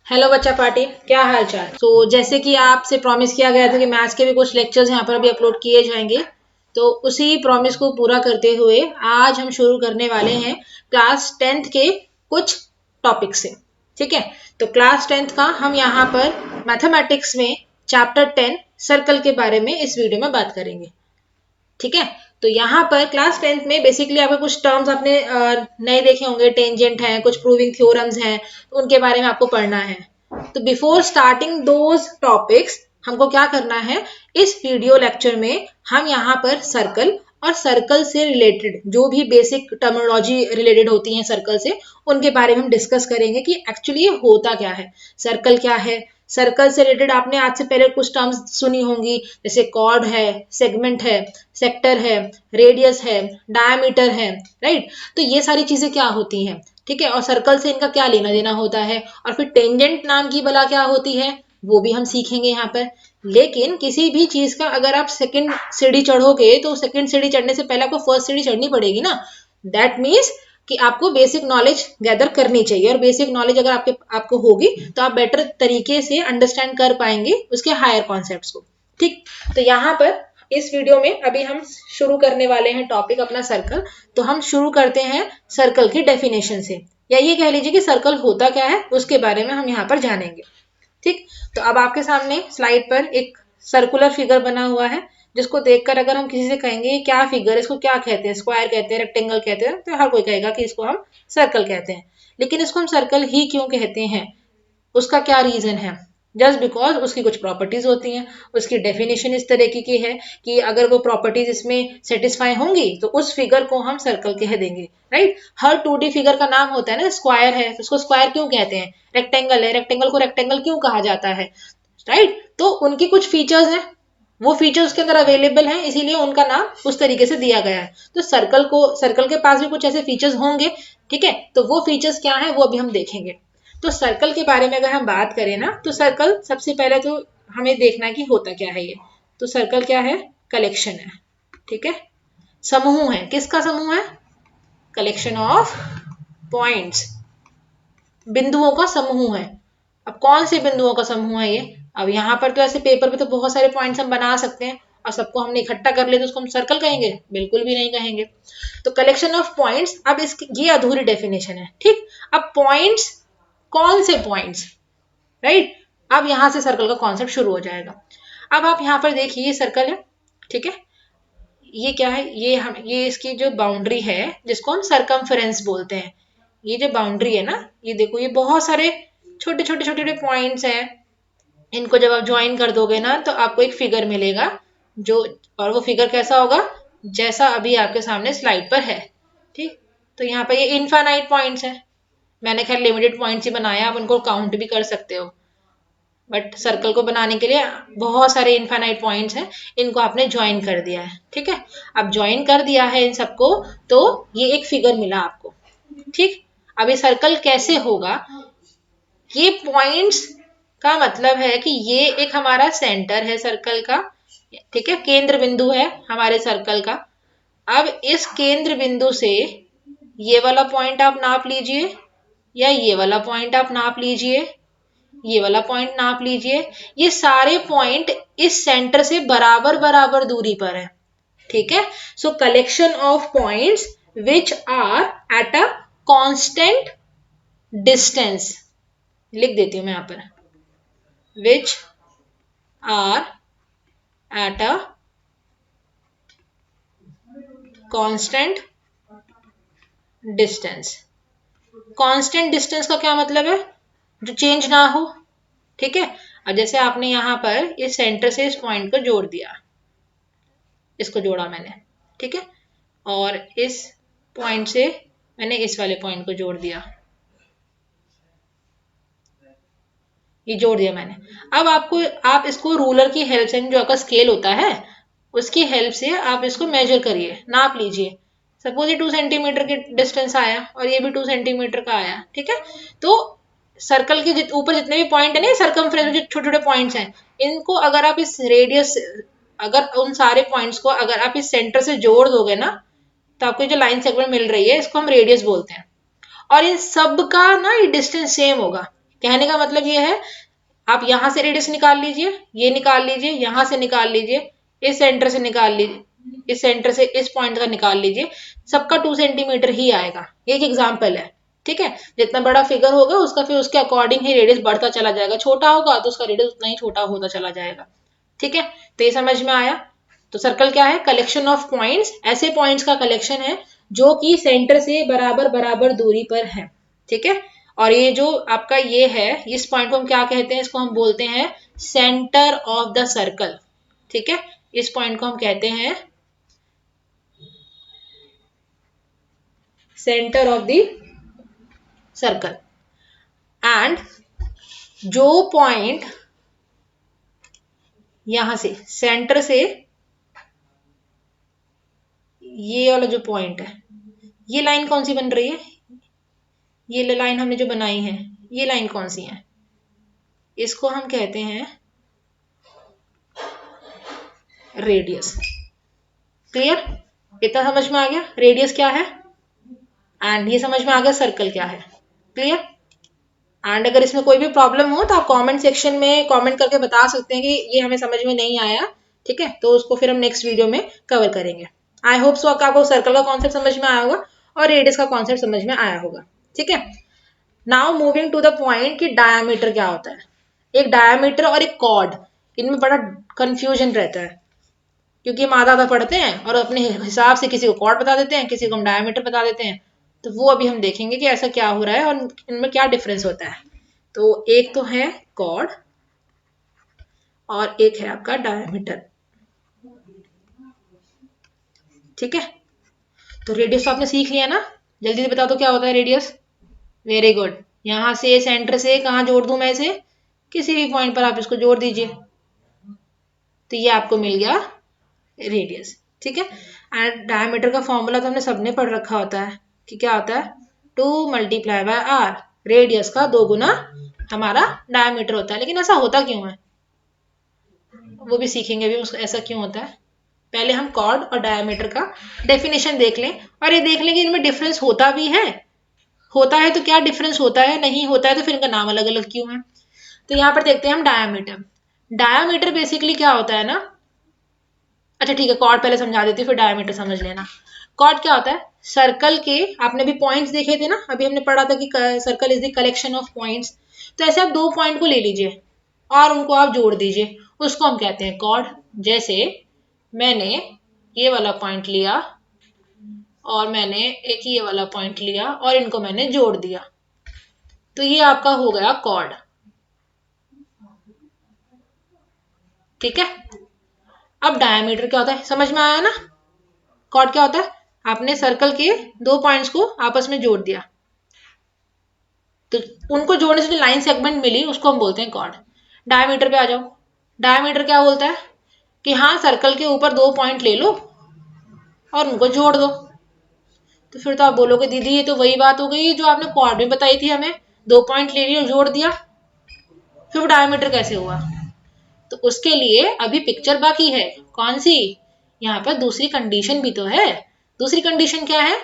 Hello बच्चा party, क्या हाल चाल। जैसे कि आपसे प्रॉमिस किया गया था कि मैथ्स के भी कुछ लेक्चर्स यहाँ पर अभी अपलोड किए जाएंगे, तो उसी प्रॉमिस को पूरा करते हुए आज हम शुरू करने वाले हैं क्लास 10th के कुछ टॉपिक से। ठीक है, तो क्लास 10th का हम यहाँ पर मैथमेटिक्स में चैप्टर 10 सर्कल के बारे में इस वीडियो में बात करेंगे। ठीक है, तो यहाँ पर क्लास 10th में बेसिकली आपको कुछ टर्म्स आपने नए देखे होंगे, टेंजेंट हैं, कुछ प्रूविंग थ्योरम्स हैं, तो उनके बारे में आपको पढ़ना है। तो बिफोर स्टार्टिंग दोज टॉपिक्स हमको क्या करना है, इस वीडियो लेक्चर में हम यहाँ पर सर्कल और सर्कल से रिलेटेड जो भी बेसिक टर्मिनोलॉजी रिलेटेड होती है सर्कल से, उनके बारे में हम डिस्कस करेंगे कि एक्चुअली ये होता क्या है, सर्कल क्या है। सर्कल से रिलेटेड आपने आज से पहले कुछ टर्म्स सुनी होंगी, जैसे कॉर्ड है, सेगमेंट है, सेक्टर है, रेडियस है, डायमीटर है, राइट। तो ये सारी चीजें क्या होती हैं, ठीक है, और सर्कल से इनका क्या लेना देना होता है, और फिर टेंजेंट नाम की बला क्या होती है वो भी हम सीखेंगे यहाँ पर। लेकिन किसी भी चीज का अगर आप सेकंड सीढ़ी चढ़ोगे तो सेकंड सीढ़ी चढ़ने से पहले आपको फर्स्ट सीढ़ी चढ़नी पड़ेगी ना। दैट मीन्स कि आपको बेसिक नॉलेज गैदर करनी चाहिए, और बेसिक नॉलेज अगर आपको होगी तो आप बेटर तरीके से अंडरस्टैंड कर पाएंगे उसके हायर कॉन्सेप्ट्स को। ठीक, तो यहाँ पर इस वीडियो में अभी हम शुरू करने वाले हैं टॉपिक अपना सर्कल। तो हम शुरू करते हैं सर्कल की डेफिनेशन से, या ये कह लीजिए कि सर्कल होता क्या है उसके बारे में हम यहाँ पर जानेंगे। ठीक, तो अब आपके सामने स्लाइड पर एक सर्कुलर फिगर बना हुआ है, जिसको देखकर अगर हम किसी से कहेंगे ये क्या फिगर, इसको क्या कहते हैं, स्क्वायर कहते हैं, रेक्टेंगल कहते हैं, तो हर कोई कहेगा कि इसको हम सर्कल कहते हैं। लेकिन इसको हम सर्कल ही क्यों कहते हैं, उसका क्या रीजन है? जस्ट बिकॉज उसकी कुछ प्रॉपर्टीज होती हैं, उसकी डेफिनेशन इस तरीके की है कि अगर वो प्रॉपर्टीज इसमें सेटिस्फाई होंगी तो उस फिगर को हम सर्कल कह देंगे, राइट। हर 2D फिगर का नाम होता है ना, स्क्वायर है तो उसको स्क्वायर क्यों कहते हैं, रेक्टेंगल है, रेक्टेंगल को रेक्टेंगल क्यों कहा जाता है, राइट। तो उनकी कुछ फीचर्स हैं, वो फीचर्स उसके अंदर अवेलेबल हैं, इसीलिए उनका नाम उस तरीके से दिया गया है। तो सर्कल के पास भी कुछ ऐसे फीचर्स होंगे, ठीक है, तो वो फीचर्स क्या है वो अभी हम देखेंगे। तो सर्कल के बारे में अगर हम बात करें ना, तो सर्कल सबसे पहले तो हमें देखना है कि होता क्या है ये। तो सर्कल क्या है, कलेक्शन है, ठीक है, समूह है। किसका समूह है? कलेक्शन ऑफ पॉइंट्स, बिंदुओं का समूह है। अब कौन से बिंदुओं का समूह है ये? अब यहाँ पर तो ऐसे पेपर पे तो बहुत सारे पॉइंट्स हम बना सकते हैं, और सबको हमने इकट्ठा कर ले तो उसको हम सर्कल कहेंगे? बिल्कुल भी नहीं कहेंगे। तो कलेक्शन ऑफ पॉइंट्स, अब इसकी ये अधूरी डेफिनेशन है, ठीक। अब पॉइंट्स, कौन से पॉइंट्स, राइट। अब यहां से सर्कल का कॉन्सेप्ट शुरू हो जाएगा। अब आप यहाँ पर देखिए ये सर्कल है, ठीक है, ये क्या है, ये इसकी जो बाउंड्री है जिसको हम सरकमफेरेंस बोलते हैं, ये जो बाउंड्री है ना, ये देखो ये बहुत सारे छोटे छोटे छोटे छोटे पॉइंट्स हैं। इनको जब आप ज्वाइन कर दोगे ना तो आपको एक फिगर मिलेगा, जो, और वो फिगर कैसा होगा, जैसा अभी आपके सामने स्लाइड पर है, ठीक। तो यहाँ पर ये इनफाइनाइट पॉइंट्स है, मैंने खैर लिमिटेड पॉइंट्स ही बनाया, आप उनको काउंट भी कर सकते हो, बट सर्कल को बनाने के लिए बहुत सारे इनफाइनाइट पॉइंट्स हैं, इनको आपने ज्वाइन कर दिया है, ठीक है। अब ज्वाइन कर दिया है इन सबको, तो ये एक फिगर मिला आपको, ठीक। अब ये सर्कल कैसे होगा, ये पॉइंट्स का मतलब है कि ये एक हमारा सेंटर है सर्कल का, ठीक है, केंद्र बिंदु है हमारे सर्कल का। अब इस केंद्र बिंदु से ये वाला पॉइंट आप नाप लीजिए, या ये वाला पॉइंट आप नाप लीजिए, ये वाला पॉइंट नाप लीजिए, ये सारे पॉइंट इस सेंटर से बराबर बराबर दूरी पर है, ठीक है। So collection of points which are at a constant distance, लिख देती हूं मैं यहां पर, which are at a constant distance. Constant distance का क्या मतलब है, जो चेंज ना हो, ठीक है। अब जैसे आपने यहाँ पर इस सेंटर से इस पॉइंट को जोड़ दिया, इसको जोड़ा मैंने, ठीक है, और इस पॉइंट से मैंने इस वाले पॉइंट को जोड़ दिया, ये जोड़ दिया मैंने। अब आप इसको रूलर की हेल्प से, जो आपका स्केल होता है उसकी हेल्प से आप इसको मेजर करिए, नाप लीजिए। सपोज ये 2 सेंटीमीटर के डिस्टेंस आया और ये भी 2 सेंटीमीटर का आया, ठीक है। तो सर्कल के ऊपर जितने भी पॉइंट है ना, सर्कमफ्रेंस में जो छोटे छोटे पॉइंट्स हैं, इनको अगर आप इस रेडियस, अगर उन सारे पॉइंट्स को अगर आप इस सेंटर से जोड़ दोगे ना, तो आपको जो लाइन सेगमेंट मिल रही है इसको हम रेडियस बोलते हैं। और इन सब का ना ये डिस्टेंस सेम होगा, कहने का मतलब ये है, आप यहाँ से रेडियस निकाल लीजिए, ये निकाल लीजिए, यहाँ से निकाल लीजिए, इस सेंटर से निकाल लीजिए, इस सेंटर से इस पॉइंट का निकाल लीजिए, सबका 2 सेंटीमीटर ही आएगा। एक एग्जाम्पल है, ठीक है। जितना बड़ा फिगर होगा उसका फिर उसके अकॉर्डिंग ही रेडियस बढ़ता चला जाएगा, छोटा होगा तो उसका रेडियस उतना ही छोटा होता चला जाएगा, ठीक है। तो ये समझ में आया। तो सर्कल क्या है? कलेक्शन ऑफ पॉइंट्स, ऐसे पॉइंट्स का कलेक्शन है जो कि सेंटर से बराबर बराबर दूरी पर है, ठीक है। और ये जो आपका ये है, इस पॉइंट को हम क्या कहते हैं? इसको हम बोलते हैं सेंटर ऑफ द सर्कल, ठीक है। इस पॉइंट को हम कहते हैं centre of the circle. And जो पॉइंट यहां से सेंटर से, ये वाला जो पॉइंट है, ये लाइन कौन सी बन रही है? ये लाइन हमने जो बनाई है, ये लाइन कौन सी है? इसको हम कहते हैं रेडियस। क्लियर? इतना समझ में आ गया रेडियस क्या है, एंड ये समझ में आ गया सर्कल क्या है। क्लियर? एंड अगर इसमें कोई भी प्रॉब्लम हो तो आप कमेंट सेक्शन में कमेंट करके बता सकते हैं कि ये हमें समझ में नहीं आया, ठीक है। तो उसको फिर हम नेक्स्ट वीडियो में कवर करेंगे। आई होप सो आपको सर्कल का कॉन्सेप्ट समझ में आया होगा और रेडियस का कॉन्सेप्ट समझ में आया होगा, ठीक है। Now moving to the point कि डायामीटर क्या होता है। एक डायामीटर और एक कॉर्ड, इनमें बड़ा कंफ्यूजन रहता है, क्योंकि हम आधा आधा पढ़ते हैं और अपने हिसाब से किसी को कॉर्ड बता देते हैं, किसी को हम डायामीटर बता देते हैं। तो वो अभी हम देखेंगे कि ऐसा क्या हो रहा है और इनमें क्या डिफरेंस होता है। तो एक तो है कॉर्ड और एक है आपका डायामीटर, ठीक है। तो रेडियस तो आपने सीख लिया ना, जल्दी से बता दो क्या होता है रेडियस। Very good. यहां से सेंटर से कहां जोड़ दूं मैं इसे? किसी भी पॉइंट पर आप इसको जोड़ दीजिए, तो ये आपको मिल गया रेडियस, ठीक है। एंड डायमीटर का फॉर्मूला तो हमने सबने पढ़ रखा होता है कि क्या होता है, 2 मल्टीप्लाई बाय आर। रेडियस का 2 गुना हमारा डायमीटर होता है। लेकिन ऐसा होता क्यों है वो भी सीखेंगे अभी, उसको ऐसा क्यों होता है। पहले हम कॉर्ड और डायमीटर का डेफिनेशन देख लें और ये देख लें कि इनमें डिफरेंस होता भी है, होता है तो क्या डिफरेंस होता है, नहीं होता है तो फिर इनका नाम अलग अलग क्यों है। तो यहाँ पर देखते हैं हम डायामीटर। डायामीटर बेसिकली क्या होता है ना, अच्छा ठीक है, कॉर्ड पहले समझा देती हूँ फिर डायमीटर समझ लेना। कॉर्ड क्या होता है? सर्कल के, आपने अभी पॉइंट्स देखे थे ना, अभी हमने पढ़ा था कि circle is the collection of points. तो ऐसे आप 2 पॉइंट को ले लीजिए और उनको आप जोड़ दीजिए, उसको हम कहते हैं कॉर्ड। जैसे मैंने ये वाला पॉइंट लिया और मैंने एक ये वाला पॉइंट लिया और इनको मैंने जोड़ दिया, तो ये आपका हो गया कॉर्ड, ठीक है। अब डायमीटर क्या होता है समझ में आया ना। कॉर्ड क्या होता है? आपने सर्कल के 2 पॉइंट्स को आपस में जोड़ दिया, तो उनको जोड़ने से जो लाइन सेगमेंट मिली उसको हम बोलते हैं कॉर्ड। डायमीटर पे आ जाओ। डायमीटर क्या बोलता है कि हाँ, सर्कल के ऊपर 2 पॉइंट ले लो और उनको जोड़ दो। तो फिर तो आप बोलोगे दीदी ये तो वही बात हो गई जो आपने कॉर्ड में बताई थी हमें, 2 पॉइंट ले लिए और जोड़ दिया, फिर वो डायमीटर कैसे हुआ? तो उसके लिए अभी पिक्चर बाकी है। कौन सी? यहाँ पर दूसरी कंडीशन भी तो है। दूसरी कंडीशन क्या है?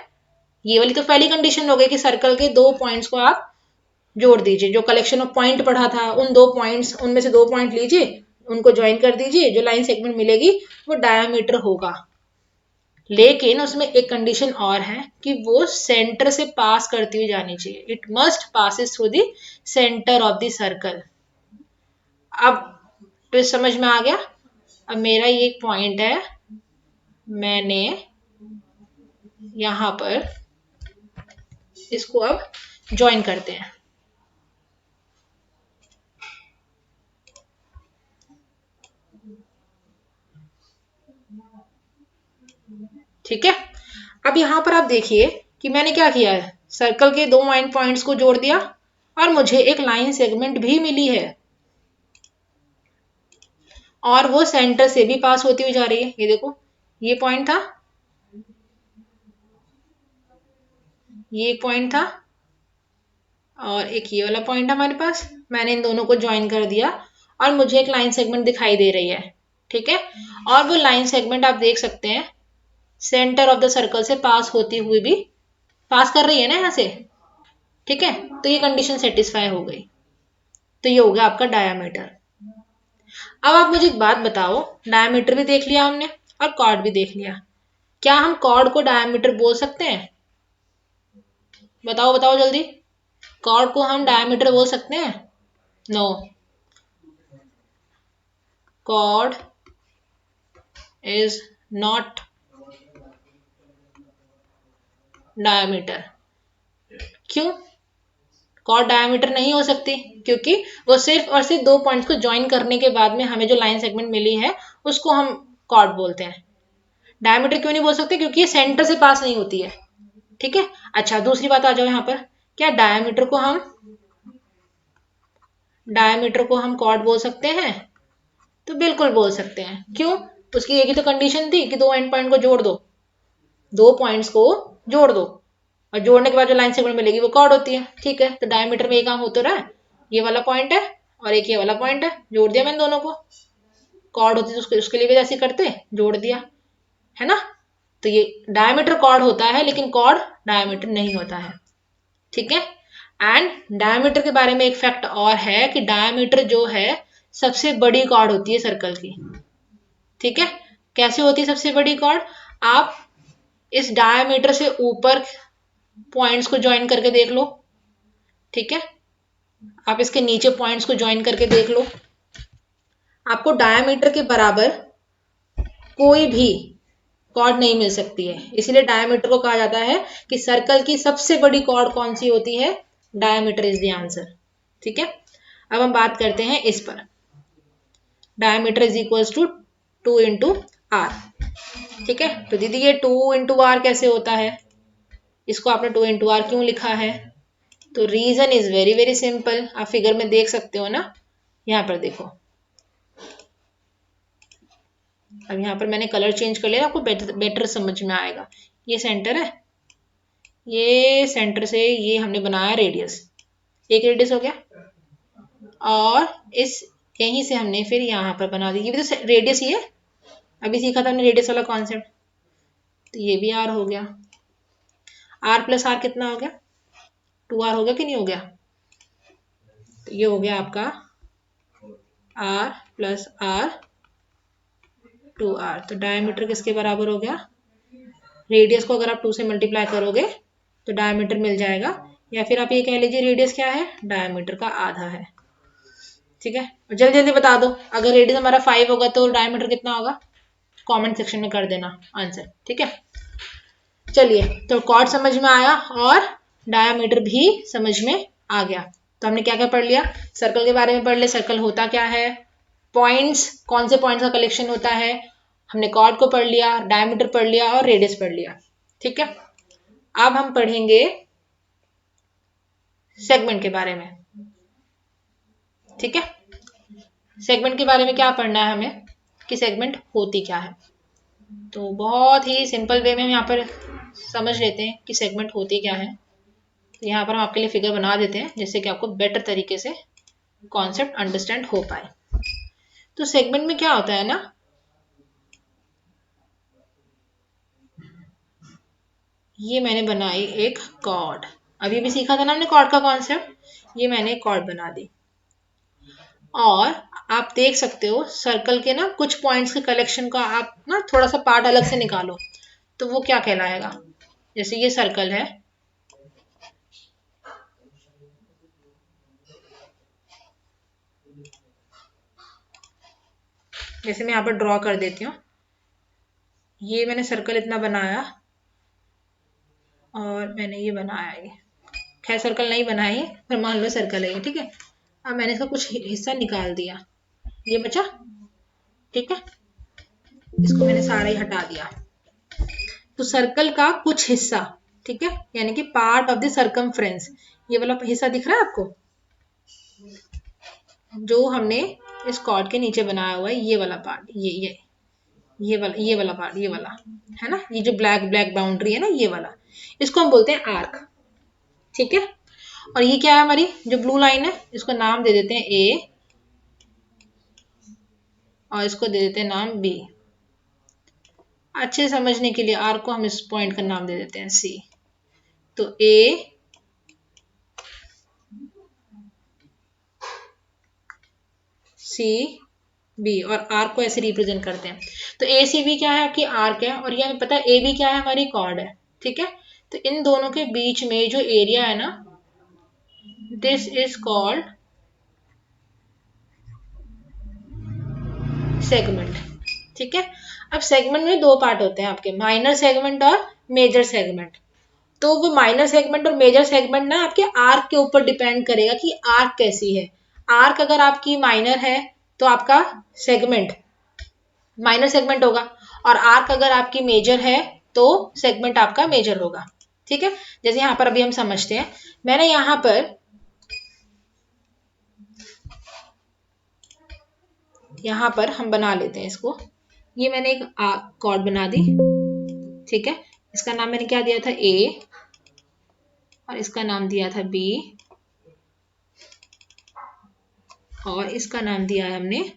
ये वाली तो पहली कंडीशन हो गई कि सर्कल के 2 पॉइंट्स को आप जोड़ दीजिए। जो कलेक्शन ऑफ पॉइंट पढ़ा था उन 2 पॉइंट्स, उनमें से 2 पॉइंट लीजिए, उनको ज्वाइन कर दीजिए, जो लाइन सेगमेंट मिलेगी वो डायामीटर होगा। लेकिन उसमें एक कंडीशन और है कि वो सेंटर से पास करती हुई जानी चाहिए। It must passes through the centre of the circle. अब तो समझ में आ गया। अब मेरा ये एक पॉइंट है, मैंने यहां पर इसको अब ज्वाइन करते हैं, ठीक है। अब यहां पर आप देखिए कि मैंने क्या किया है, सर्कल के 2 एंड पॉइंट्स को जोड़ दिया और मुझे एक लाइन सेगमेंट भी मिली है और वो सेंटर से भी पास होती हुई जा रही है। ये देखो, ये पॉइंट था, ये पॉइंट था और एक ये वाला पॉइंट है हमारे पास। मैंने इन दोनों को ज्वाइन कर दिया और मुझे एक लाइन सेगमेंट दिखाई दे रही है, ठीक है। और वो लाइन सेगमेंट आप देख सकते हैं सेंटर ऑफ द सर्कल से पास होती हुई भी पास कर रही है ना यहाँ से, ठीक है। तो ये कंडीशन सेटिस्फाई हो गई। तो ये हो गया आपका डायामीटर। अब आप मुझे एक बात बताओ, डायामीटर भी देख लिया हमने और कॉर्ड भी देख लिया, क्या हम कॉर्ड को डायामीटर बोल सकते हैं? बताओ बताओ जल्दी, कॉर्ड को हम डायामीटर बोल सकते हैं? No, chord is not diameter. क्यों कॉर्ड डायामीटर नहीं हो सकती? क्योंकि वो सिर्फ और सिर्फ दो पॉइंट्स को ज्वाइन करने के बाद में हमें जो लाइन सेगमेंट मिली है उसको हम कॉर्ड बोलते हैं। डायमीटर क्यों नहीं बोल सकते? क्योंकि ये सेंटर से पास नहीं होती है। ठीक है, अच्छा दूसरी बात आ जाओ यहाँ पर, क्या डायमीटर को हम कॉर्ड बोल सकते हैं? तो बिल्कुल बोल सकते हैं। क्यों? उसकी एक ही तो कंडीशन थी कि दो एंड पॉइंट को जोड़ दो, दो पॉइंट्स को जोड़ दो और जोड़ने के बाद जो लाइन सेगमेंट मिलेगी वो कॉर्ड होती है। ठीक है, तो डायमीटर में ये काम होता रहा है, ये वाला पॉइंट है और एक ये वाला पॉइंट है, जोड़ दिया मैंने दोनों को। कॉर्ड होती तो उसके लिए भी ऐसे करते, जोड़ दिया, है ना। तो ये डायमीटर कॉर्ड होता है लेकिन कॉर्ड डायमीटर नहीं होता है। ठीक है, एंड डायमीटर के बारे में एक फैक्ट और है कि डायमीटर जो है सबसे बड़ी कॉर्ड होती है सर्कल की। ठीक है, कैसे होती है सबसे बड़ी कॉर्ड? आप इस डायमीटर से ऊपर पॉइंट्स को ज्वाइन करके देख लो। ठीक है, आप इसके नीचे पॉइंट्स को ज्वाइन करके देख लो, आपको डायमीटर के बराबर कोई भी कॉर्ड नहीं मिल सकती है। इसलिए डायमीटर को कहा जाता है कि सर्कल की सबसे बड़ी कॉर्ड कौन सी होती है? Diameter is the answer. ठीक है, अब हम बात करते हैं इस पर, diameter is equals to 2 into R. ठीक है, तो दीदी ये 2 इंटू आर कैसे होता है? इसको आपने 2 इंटू आर क्यों लिखा है? तो reason is very very simple, आप फिगर में देख सकते हो ना, यहाँ पर देखो, अब यहाँ पर मैंने कलर चेंज कर लिया, आपको बेटर समझ में आएगा। ये सेंटर है, ये सेंटर से ये हमने बनाया रेडियस, एक रेडियस हो गया, और इस यहीं से हमने फिर यहाँ पर बना दी, ये भी तो रेडियस ही है, अभी सीखा था हमने रेडियस वाला कॉन्सेप्ट। तो ये भी आर हो गया, आर प्लस आर कितना हो गया? 2r हो गया कि नहीं हो गया? तो ये हो गया आपका r प्लस आर 2r। तो डायमीटर किसके बराबर हो गया? रेडियस को अगर आप 2 से मल्टीप्लाई करोगे तो डायमीटर मिल जाएगा, या फिर आप ये कह लीजिए रेडियस क्या है? डायमीटर का आधा है। ठीक है, जल्दी जल्दी बता दो, अगर रेडियस हमारा 5 होगा तो डायमीटर कितना होगा? कमेंट सेक्शन में कर देना आंसर। ठीक है, चलिए, तो कॉर्ड समझ में आया और डायमीटर भी समझ में आ गया। तो हमने क्या क्या पढ़ लिया? सर्कल के बारे में पढ़ लिया, सर्कल होता क्या है, पॉइंट्स, कौन से पॉइंट्स का कलेक्शन होता है, हमने कॉर्ड को पढ़ लिया, डायमीटर पढ़ लिया और रेडियस पढ़ लिया। ठीक है, अब हम पढ़ेंगे सेगमेंट के बारे में। ठीक है, सेगमेंट के बारे में क्या पढ़ना है हमें, कि सेगमेंट होती क्या है। तो बहुत ही सिंपल वे में हम यहाँ पर समझ लेते हैं कि सेगमेंट होती क्या है। तो यहाँ पर हम आपके लिए फिगर बना देते हैं जिससे कि आपको बेटर तरीके से कॉन्सेप्ट अंडरस्टैंड हो पाए। तो सेगमेंट में क्या होता है ना, ये मैंने बनाई एक कॉर्ड, अभी भी सीखा था ना हमने कॉर्ड का कॉन्सेप्ट, ये मैंने कॉर्ड बना दी, और आप देख सकते हो सर्कल के ना कुछ पॉइंट्स के कलेक्शन का आप ना थोड़ा सा पार्ट अलग से निकालो तो वो क्या कहलाएगा। जैसे ये सर्कल है, जैसे मैं यहाँ पर ड्रॉ कर देती हूँ, ये मैंने सर्कल इतना बनाया और मैंने ये बनाया, ये खैर सर्कल नहीं बनाई पर मान लो सर्कल है ये। ठीक है, अब मैंने इसका कुछ हिस्सा निकाल दिया, ये बचा। ठीक है, इसको मैंने सारा ही हटा दिया, तो सर्कल का कुछ हिस्सा, ठीक है, यानी कि पार्ट ऑफ द सर्कमफ्रेंस, ये वाला हिस्सा दिख रहा है आपको, जो हमने इस कॉर्ड के नीचे बनाया हुआ है, ये वाला पार्ट, ये वाला पार्ट, ये वाला है ना, ये जो ब्लैक ब्लैक बाउंड्री है ना, ये वाला, इसको हम बोलते हैं आर्क। ठीक है, और ये क्या है हमारी जो ब्लू लाइन है, इसको नाम दे देते हैं ए और इसको दे देते हैं नाम बी। अच्छे समझने के लिए आर्क को हम इस पॉइंट का नाम दे देते हैं सी। तो ए सी बी, और आर्क को ऐसे रिप्रेजेंट करते हैं। तो ए सी बी क्या है आपकी आर्क है, और ये हमें पता है ए बी क्या है हमारी कॉर्ड है। ठीक है, तो इन दोनों के बीच में जो एरिया है ना, दिस इज कॉल्ड सेगमेंट। ठीक है, अब सेगमेंट में दो पार्ट होते हैं आपके, माइनर सेगमेंट और मेजर सेगमेंट। तो वो माइनर सेगमेंट और मेजर सेगमेंट ना आपके आर्क के ऊपर डिपेंड करेगा कि आर्क कैसी है। आर्क अगर आपकी माइनर है तो आपका सेगमेंट माइनर सेगमेंट होगा, और आर्क अगर आपकी मेजर है तो सेगमेंट आपका मेजर होगा। ठीक है, जैसे यहाँ पर अभी हम समझते हैं। मैंने यहाँ पर हम बना लेते हैं इसको। ये मैंने एक कॉर्ड बना दी। ठीक है, इसका नाम मैंने क्या दिया था, ए, और इसका नाम दिया था बी, और इसका नाम दिया है हमने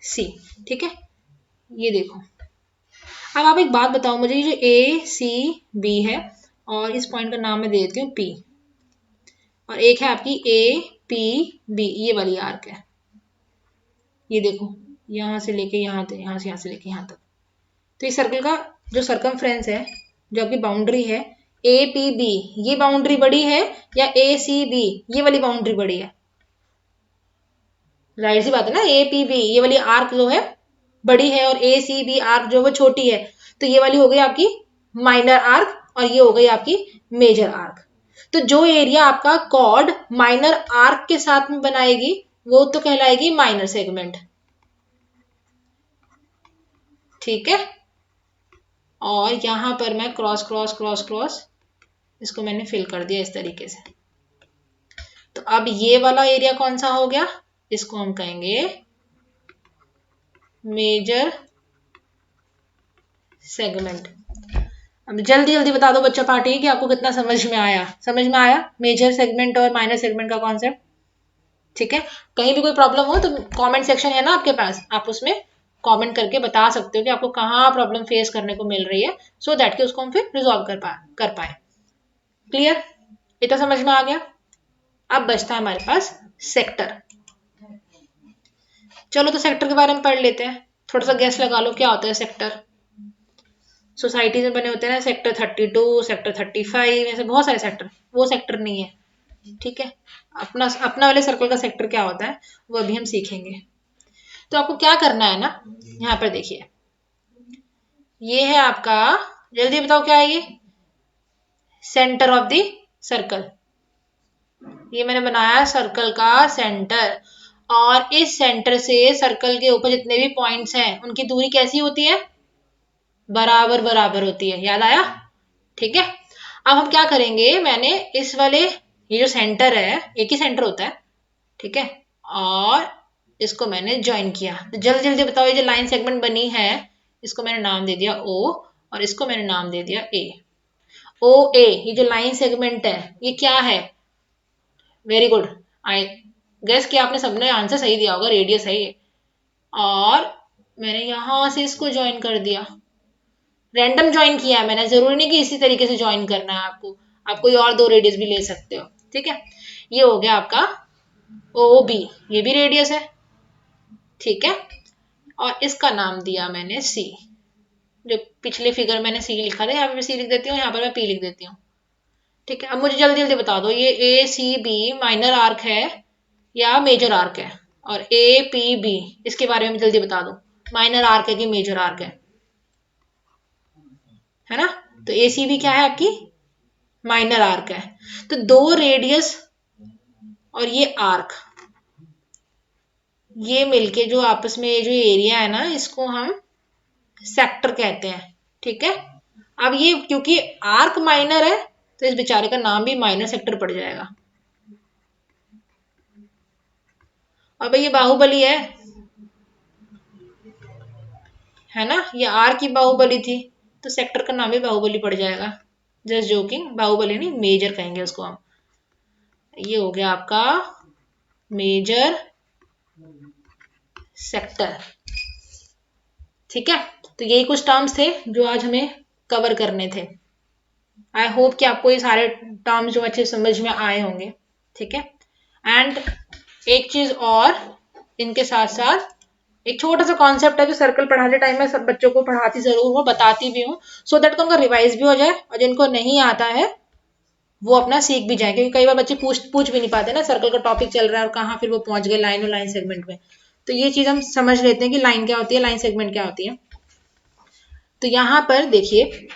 सी। ठीक है, ये देखो। अब आप एक बात बताओ मुझे, ये जो ए सी बी है, और इस पॉइंट का नाम मैं दे देती हूँ पी, और एक है आपकी ए पी बी, ये वाली आर्क है। ये देखो, यहां से लेके यहाँ तक, यहाँ से लेके यहाँ तक। तो इस सर्कल का जो सर्कमफ्रेंस है, जो आपकी बाउंड्री है, ए पी बी, ये बाउंड्री बड़ी है या ए सी बी, ये वाली बाउंड्री बड़ी है? जाहिर सी बात है ना, ए पी बी ये वाली आर्क जो है बड़ी है, और ए सी बी आर्क जो है छोटी है। तो ये वाली हो गई आपकी माइनर आर्क, और ये हो गई आपकी मेजर आर्क। तो जो एरिया आपका कॉर्ड माइनर आर्क के साथ में बनाएगी वो तो कहलाएगी माइनर सेगमेंट। ठीक है, और यहां पर मैं क्रॉस क्रॉस क्रॉस क्रॉस इसको मैंने फिल कर दिया इस तरीके से। तो अब ये वाला एरिया कौन सा हो गया, इसको हम कहेंगे मेजर सेगमेंट। अब जल्दी जल्दी बता दो बच्चा पार्टी कि आपको कितना समझ में आया। समझ में आया मेजर सेगमेंट और माइनर सेगमेंट का कॉन्सेप्ट? ठीक है, कहीं भी कोई प्रॉब्लम हो तो कमेंट सेक्शन है ना आपके पास, आप उसमें कमेंट करके बता सकते हो कि आपको कहाँ प्रॉब्लम फेस करने को मिल रही है, सो दैट कि उसको हम फिर रिजॉल्व कर पाए। क्लियर, इतना समझ में आ गया? अब बचता है हमारे पास सेक्टर। चलो तो सेक्टर के बारे में पढ़ लेते हैं, थोड़ा सा गैस लगा लो क्या होता है सेक्टर। सोसाइटी में बने होते हैं ना सेक्टर 32, सेक्टर 35, ऐसे बहुत सारे सेक्टर, वो सेक्टर नहीं है। ठीक है, अपना अपना वाले सर्कल का सेक्टर क्या होता है वो अभी हम सीखेंगे। तो आपको क्या करना है ना, यहाँ पर देखिए, ये है आपका, जल्दी बताओ क्या है ये, सेंटर ऑफ द सर्कल। ये मैंने बनाया सर्कल का सेंटर, और इस सेंटर से सर्कल के ऊपर जितने भी पॉइंट्स हैं उनकी दूरी कैसी होती है, बराबर बराबर होती है। याद आया? ठीक है, अब हम क्या करेंगे, मैंने इस वाले, ये जो सेंटर है एक ही सेंटर होता है, ठीक है, और इसको मैंने ज्वाइन किया। तो जल्दी जल्दी बताओ, ये जो लाइन सेगमेंट बनी है इसको मैंने नाम दे दिया ओ, और इसको मैंने नाम दे दिया ए। ओ ए, ये जो लाइन सेगमेंट है ये क्या है? वेरी गुड, आई गेस कि आपने सबने आंसर सही दिया होगा, रेडियस है ये। और मैंने यहां से इसको ज्वाइन कर दिया, रैंडम ज्वाइन किया है मैंने, जरूरी नहीं कि इसी तरीके से ज्वाइन करना है आपको, आप कोई और दो रेडियस भी ले सकते हो। ठीक है, ये हो गया आपका ओ बी, ये भी रेडियस है। ठीक है, और इसका नाम दिया मैंने सी, जो पिछले फिगर मैंने सी लिखा था, यहाँ पे सी लिख देती हूँ, यहाँ पर मैं पी लिख देती हूँ। ठीक है, अब मुझे जल्दी जल्दी बता दो, ये ए सी बी माइनर आर्क है या मेजर आर्क है? और ए पी बी, इसके बारे में जल्दी बता दो, माइनर आर्क है कि मेजर आर्क है ना? तो ए सी बी क्या है आपकी, माइनर आर्क है। तो दो रेडियस और ये आर्क, ये मिलके जो आपस में ये जो एरिया है ना, इसको हम सेक्टर कहते हैं। ठीक है, अब ये क्योंकि आर्क माइनर है तो इस बेचारे का नाम भी माइनर सेक्टर पड़ जाएगा। अब ये बाहुबली है ना, ये आर की बाहुबली थी तो सेक्टर का नाम भी बाहुबली पड़ जाएगा। जस्ट जोकिंग, बाहुबली नहीं, मेजर कहेंगे उसको हम। ये हो गया आपका मेजर सेक्टर। ठीक है, तो यही कुछ टर्म्स थे जो आज हमें कवर करने थे। आई होप कि आपको ये सारे टर्म्स जो अच्छे समझ में आए होंगे। ठीक है, एंड एक चीज और इनके साथ साथ एक छोटा सा कॉन्सेप्ट है जो सर्कल पढ़ाते टाइम में सब बच्चों को पढ़ाती जरूर हूँ, बताती भी हूँ, सो दैट उनका रिवाइज भी हो जाए और जिनको नहीं आता है वो अपना सीख भी जाए, क्योंकि कई बार बच्चे पूछ भी नहीं पाते ना सर्कल का टॉपिक चल रहा है और कहाँ फिर वो पहुंच गए लाइन और लाइन सेगमेंट में। तो ये चीज हम समझ लेते हैं कि लाइन क्या होती है, लाइन सेगमेंट क्या होती है। तो यहाँ पर देखिए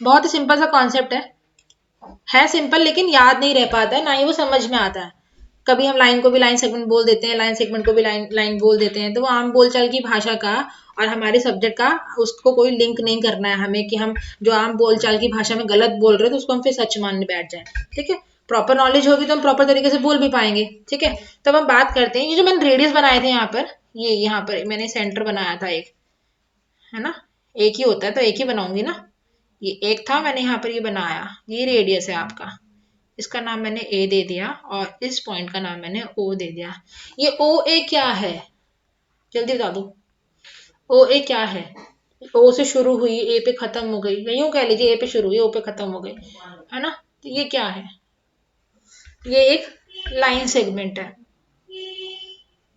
बहुत ही सिंपल सा कॉन्सेप्ट है सिंपल लेकिन याद नहीं रह पाता है, ना ही वो समझ में आता है। कभी हम लाइन को भी लाइन सेगमेंट बोल देते हैं, लाइन सेगमेंट को भी लाइन लाइन बोल देते हैं, तो वो आम बोलचाल की भाषा का और हमारे सब्जेक्ट का उसको कोई लिंक नहीं करना है हमें कि हम जो आम बोलचाल की भाषा में गलत बोल रहे हैं तो उसको हम फिर सच मानने बैठ जाए। ठीक है, प्रॉपर नॉलेज होगी तो हम प्रॉपर तरीके से बोल भी पाएंगे। ठीक है, तो अब हम बात करते हैं ये जो मैंने रेडियस बनाए थे यहाँ पर, ये यहाँ पर मैंने सेंटर बनाया था एक, है ना, एक ही होता है तो एक ही बनाऊंगी ना। ये एक था, मैंने यहाँ पर ये बनाया, ये रेडियस है आपका, इसका नाम मैंने ए दे दिया और इस पॉइंट का नाम मैंने ओ दे दिया। ये ओ ए क्या है, जल्दी बता दो, ओ ए क्या है। ओ से शुरू हुई ए पे खत्म हो गई, या यूं कह लीजिए ए पे शुरू हुई ओ पे खत्म हो गई, है ना। तो ये क्या है, ये एक लाइन सेगमेंट है।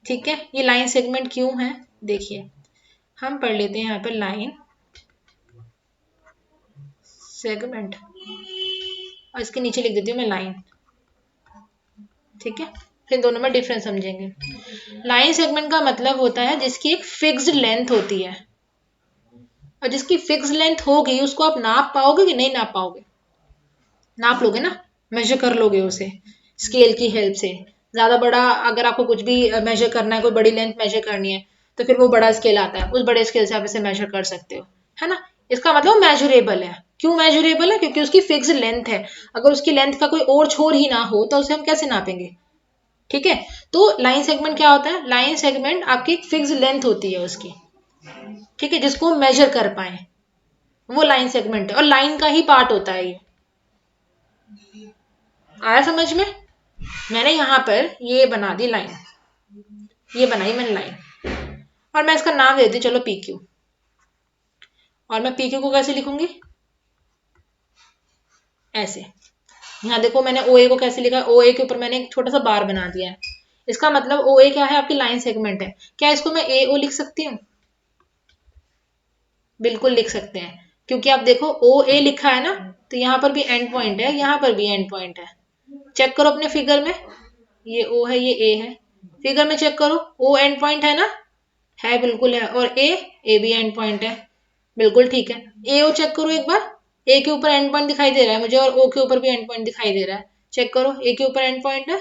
ठीक है, ये लाइन सेगमेंट क्यों है, देखिए हम पढ़ लेते हैं यहाँ पर लाइन सेगमेंट और इसके नीचे लिख देती हूँ मैं लाइन। ठीक है, फिर दोनों में डिफरेंस समझेंगे। लाइन सेगमेंट का मतलब होता है जिसकी एक फिक्स्ड लेंथ होती है, और जिसकी फिक्स लेंथ होगी उसको आप नाप पाओगे कि नहीं नाप पाओगे, नाप लोगे ना, मेजर कर लोगे उसे स्केल की हेल्प से। ज्यादा बड़ा अगर आपको कुछ भी मेजर करना है, कोई बड़ी लेंथ मेजर करनी है तो फिर वो बड़ा स्केल आता है, उस बड़े स्केल से आप इसे मेजर कर सकते हो, है ना। इसका मतलब मेजरेबल है। क्यों मेजरेबल है, क्योंकि उसकी फिक्स लेंथ है। अगर उसकी लेंथ का कोई और छोर ही ना हो तो उसे हम कैसे नापेंगे। ठीक है, तो लाइन सेगमेंट क्या होता है, लाइन सेगमेंट आपकी एक फिक्स लेंथ होती है उसकी, ठीक है, जिसको हम मेजर कर पाए, वो लाइन सेगमेंट है और लाइन का ही पार्ट होता है ये। आया समझ में। मैंने यहाँ पर ये बना दी लाइन, ये बनाई मैंने लाइन और मैं इसका नाम देती चलो पी क्यू। और मैं पी क्यू को कैसे लिखूंगी, ऐसे। यहाँ देखो मैंने ओ ए को कैसे लिखा, ओ ए के ऊपर मैंने एक छोटा सा बार बना दिया है। इसका मतलब ओ ए क्या है, आपकी लाइन सेगमेंट है। क्या इसको मैं ए ओ लिख सकती हूँ, बिल्कुल लिख सकते हैं, क्योंकि आप देखो ओ ए लिखा है ना, तो यहाँ पर भी एंड पॉइंट है, यहाँ पर भी एंड पॉइंट है। चेक करो अपने फिगर में, ये ओ है ये ए है, फिगर में चेक करो ओ एंड पॉइंट है ना, है बिल्कुल है, और ए भी एंड पॉइंट है, बिल्कुल ठीक है। ए ओ चेक करो एक बार, ए के ऊपर एंड पॉइंट दिखाई दे रहा है मुझे और ओ के ऊपर भी एंड पॉइंट दिखाई दे रहा है। चेक करो ए के ऊपर एंड पॉइंट है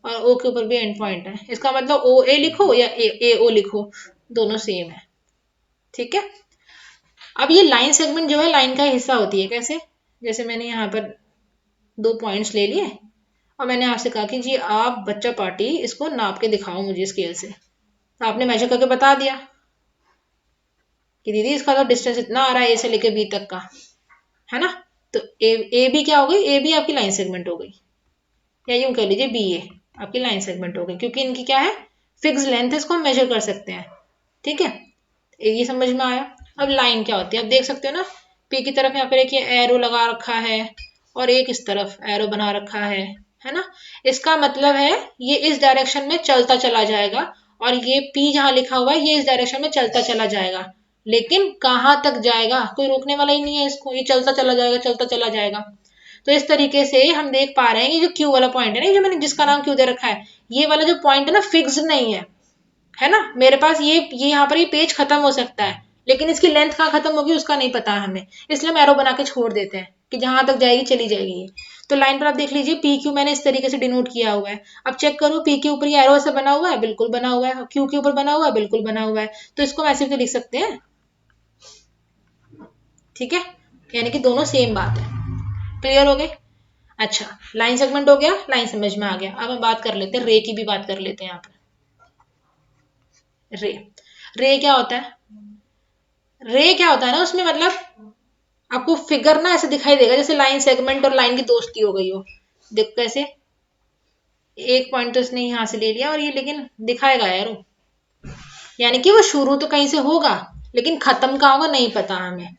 और ओ के ऊपर भी एंड पॉइंट है, इसका मतलब ओ ए लिखो या ए ओ लिखो, दोनों सेम है। ठीक है, अब ये लाइन सेगमेंट जो है लाइन का हिस्सा होती है, कैसे, जैसे मैंने यहाँ पर दो पॉइंट्स ले लिए और मैंने आपसे कहा कि जी आप बच्चा पार्टी इसको नाप के दिखाओ मुझे स्केल से, तो आपने मेजर करके बता दिया कि दीदी इसका तो डिस्टेंस इतना आ रहा है ए से लेके बी तक का, है ना। तो ए बी क्या हो गई, ए बी आपकी लाइन सेगमेंट हो गई, या यूं कह लीजिए बी ए आपकी लाइन सेगमेंट हो गई, क्योंकि इनकी क्या है फिक्स लेंथ है, इसको हम मेजर कर सकते हैं। ठीक है, ये समझ में आया। अब लाइन क्या होती है, अब देख सकते हो ना, पी की तरफ यहाँ पर एक ये एरो लगा रखा है और एक इस तरफ एरो बना रखा है ना। इसका मतलब है ये इस डायरेक्शन में चलता चला जाएगा और ये पी जहां लिखा हुआ है ये इस डायरेक्शन में चलता चला जाएगा, लेकिन कहाँ तक जाएगा, कोई रोकने वाला ही नहीं है इसको, ये चलता चला जाएगा चलता चला जाएगा। तो इस तरीके से हम देख पा रहे हैं कि जो क्यू वाला पॉइंट है ना, जो मैंने जिसका नाम क्यू दे रखा है, ये वाला जो पॉइंट है ना फिक्स नहीं है ना। मेरे पास ये यहाँ पर ये पेज खत्म हो सकता है, लेकिन इसकी लेंथ कहाँ खत्म होगी उसका नहीं पता हमें, इसलिए हम एरो बना के छोड़ देते हैं कि जहां तक जाएगी चली जाएगी ये। तो लाइन पर आप देख लीजिए पी क्यू मैंने इस तरीके से डिनोट किया हुआ है। अब चेक करो पी के ऊपर ये एरो ऐसे बना हुआ है, बिल्कुल बना हुआ है, क्यू के ऊपर बना हुआ है, बिल्कुल बना हुआ है, तो इसको हम ऐसे भी लिख सकते हैं। ठीक है, यानी कि दोनों सेम बात है। क्लियर हो गए। अच्छा, लाइन सेगमेंट हो गया, लाइन समझ में आ गया। अब हम बात कर लेते हैं रे की भी बात कर लेते हैं यहाँ पर। रे, रे क्या होता है, रे क्या होता है ना उसमें मतलब आपको फिगर ना ऐसे दिखाई देगा जैसे लाइन सेगमेंट और लाइन की दोस्ती हो गई हो। देखो कैसे, एक पॉइंट तो इसने यहां से ले लिया और ये लेकिन दिखाएगा यार वो, यानी कि वो शुरू तो कहीं से होगा लेकिन खत्म कहाँ होगा नहीं पता हमें।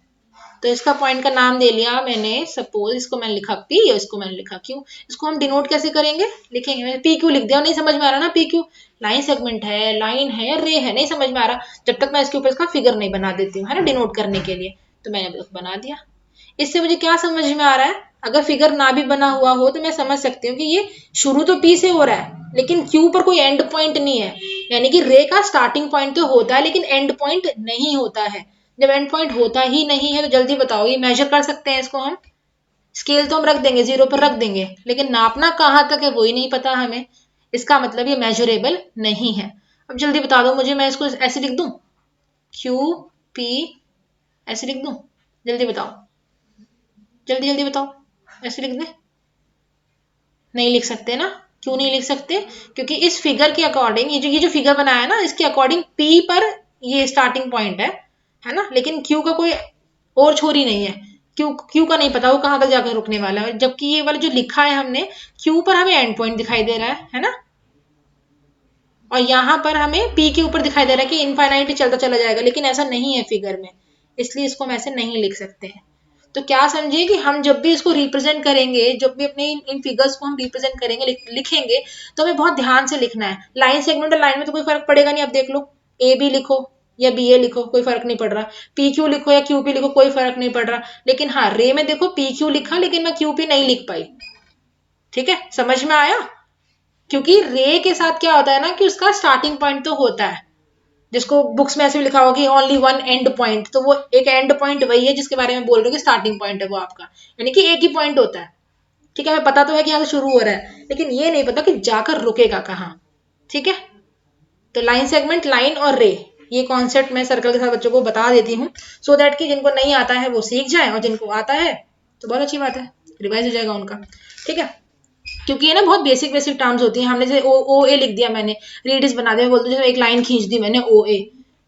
तो इसका पॉइंट का नाम दे लिया मैंने, सपोज इसको मैंने लिखा पी और इसको मैंने लिखा क्यू। इसको हम डिनोट कैसे करेंगे, लिखेंगे पी क्यू लिख दिया, नहीं समझ में आ रहा ना पी क्यू, लाइन सेगमेंट है, लाइन है या रे है, नहीं समझ में आ रहा जब तक मैं इसके ऊपर इसका फिगर नहीं बना देती हूँ, है ना, डिनोट करने के लिए। तो मैंने बना दिया। इससे मुझे क्या समझ में आ रहा है, अगर फिगर ना भी बना हुआ हो तो मैं समझ सकती हूँ कि ये शुरू तो पी से हो रहा है लेकिन क्यू पर कोई एंड पॉइंट नहीं है, यानी कि रे का स्टार्टिंग पॉइंट तो होता है लेकिन एंड पॉइंट नहीं होता है। जब एंड पॉइंट होता ही नहीं है तो जल्दी बताओ, ये मेजर कर सकते हैं इसको हम? स्केल तो हम रख देंगे, 0 पर रख देंगे, लेकिन नापना कहाँ तक है वही नहीं पता हमें। इसका मतलब ये मेजरेबल नहीं है। अब जल्दी बता दो मुझे, मैं इसको ऐसे लिख दूं, क्यू पी, ऐसे लिख दूं? जल्दी बताओ, जल्दी जल्दी बताओ, ऐसे लिख दे? नहीं लिख सकते ना? क्यों नहीं लिख सकते? क्योंकि इस फिगर के अकॉर्डिंग, ये जो फिगर बनाया है ना, इसके अकॉर्डिंग पी पर ये स्टार्टिंग पॉइंट है ना, लेकिन क्यू का कोई और छोर ही नहीं है। क्यू क्यू का नहीं पता वो कहाँ तक जाकर रुकने वाला है, जबकि ये वाला जो लिखा है हमने, क्यू पर हमें एंड पॉइंट दिखाई दे रहा है ना, और यहाँ पर हमें पी के ऊपर दिखाई दे रहा है कि इनफाइनाइट चलता चला जाएगा, लेकिन ऐसा नहीं है फिगर में, इसलिए इसको हम ऐसे नहीं लिख सकते हैं। तो क्या समझिए कि हम जब भी इसको रिप्रेजेंट करेंगे, जब भी अपने इन फिगर्स को हम रिप्रेजेंट करेंगे, लिखेंगे, तो हमें बहुत ध्यान से लिखना है। लाइन सेगमेंट और लाइन में तो कोई फर्क पड़ेगा नहीं, अब देख लो, ए बी लिखो या बी ए लिखो कोई फर्क नहीं पड़ रहा, पी क्यू लिखो या क्यू पी लिखो कोई फर्क नहीं पड़ रहा, लेकिन हाँ रे में देखो पी क्यू लिखा लेकिन मैं क्यू पी नहीं लिख पाई। ठीक है, समझ में आया? क्योंकि रे के साथ क्या होता है ना कि उसका स्टार्टिंग पॉइंट तो होता है, जिसको बुक्स में ऐसे भी लिखा होगा कि ओनली वन एंड पॉइंट, तो वो एक एंड पॉइंट वही है जिसके बारे में बोल रहे हो कि स्टार्टिंग पॉइंट है वो आपका, यानी कि एक ही पॉइंट होता है। ठीक है, हमें पता तो है कि यहाँ से शुरू हो रहा है, लेकिन ये नहीं पता कि जाकर रुकेगा कहाँ। ठीक है, तो लाइन सेगमेंट, लाइन और रे, ये कॉन्सेप्ट मैं सर्कल के साथ बच्चों को बता देती हूँ, सो दैट कि जिनको नहीं आता है वो सीख जाए, और जिनको आता है तो बहुत अच्छी बात है, रिवाइज हो जाएगा उनका। ठीक है, क्योंकि ये ना बहुत बेसिक बेसिक टर्म्स होती हैं। हमने जैसे ओ ए लिख दिया, मैंने रीडिस बना दिया, बोलते जैसे एक लाइन खींच दी मैंने ओ ए,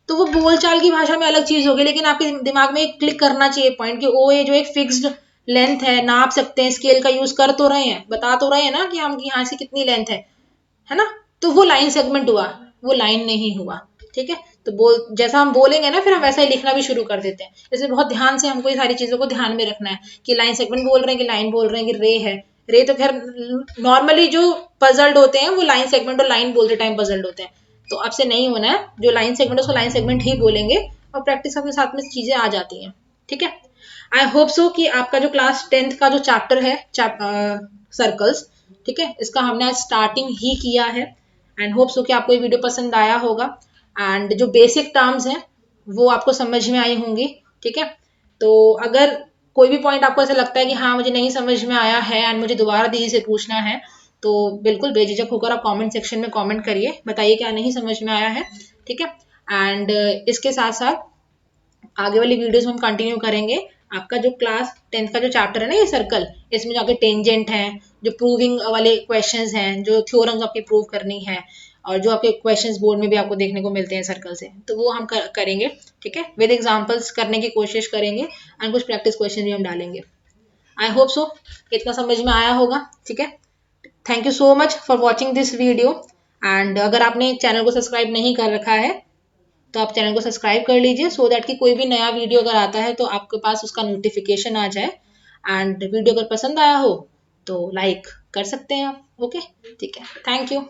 तो वो बोलचाल की भाषा में अलग चीज होगी, लेकिन आपके दिमाग में एक क्लिक करना चाहिए पॉइंट कि ओ ए जो एक फिक्स्ड लेंथ है, नाप सकते हैं, स्केल का यूज कर तो रहे हैं, बता तो रहे हैं ना कि हम यहाँ से कितनी लेंथ है ना, तो वो लाइन सेगमेंट हुआ, वो लाइन नहीं हुआ। ठीक है, तो बोल जैसा हम बोलेंगे ना फिर हम वैसा ही लिखना भी शुरू कर देते हैं, इसलिए बहुत ध्यान से हमको ये सारी चीजों को ध्यान में रखना है कि लाइन सेगमेंट बोल रहे हैं कि लाइन बोल रहे हैं कि रे है। रे तो खैर नॉर्मली जो पजल्ड होते हैं वो लाइन सेगमेंट और लाइन बोलते टाइम पजल्ड होते हैं, तो अब से नहीं होना है, जो लाइन सेगमेंट उसको लाइन सेगमेंट ही बोलेंगे, और प्रैक्टिस के साथ में चीजें आ जाती हैं। ठीक है, आई होप सो कि आपका जो क्लास 10th का जो चैप्टर है सर्कल्स, ठीक है, इसका हमने आज स्टार्टिंग ही किया है, एंड होप सो कि आपको ये वीडियो पसंद आया होगा, एंड जो बेसिक टर्म्स हैं वो आपको समझ में आई होंगी। ठीक है, तो अगर कोई भी पॉइंट आपको ऐसा लगता है कि हाँ मुझे नहीं समझ में आया है एंड मुझे दोबारा दीदी से पूछना है, तो बिल्कुल बेझिझक होकर आप कमेंट सेक्शन में कमेंट करिए, बताइए क्या नहीं समझ में आया है। ठीक है, एंड इसके साथ साथ आगे वाली वीडियोस में हम कंटिन्यू करेंगे। आपका जो क्लास 10th का जो चैप्टर है ना ये सर्कल, इसमें जो आपके टेंजेंट हैं, जो प्रूविंग वाले क्वेश्चंस हैं, जो थ्योरम्स आपकी प्रूव करनी है, और जो आपके क्वेश्चंस बोर्ड में भी आपको देखने को मिलते हैं सर्कल से, तो वो हम करेंगे। ठीक है, विद एग्जांपल्स करने की कोशिश करेंगे, एंड कुछ प्रैक्टिस क्वेश्चन भी हम डालेंगे। आई होप सो इतना समझ में आया होगा। ठीक है, thank you so much for watching this video, and अगर आपने चैनल को सब्सक्राइब नहीं कर रखा है तो आप चैनल को सब्सक्राइब कर लीजिए, सो दैट कि कोई भी नया वीडियो अगर आता है तो आपके पास उसका नोटिफिकेशन आ जाए, एंड वीडियो अगर पसंद आया हो तो लाइक कर सकते हैं आप। ओके, ठीक है, थैंक यू।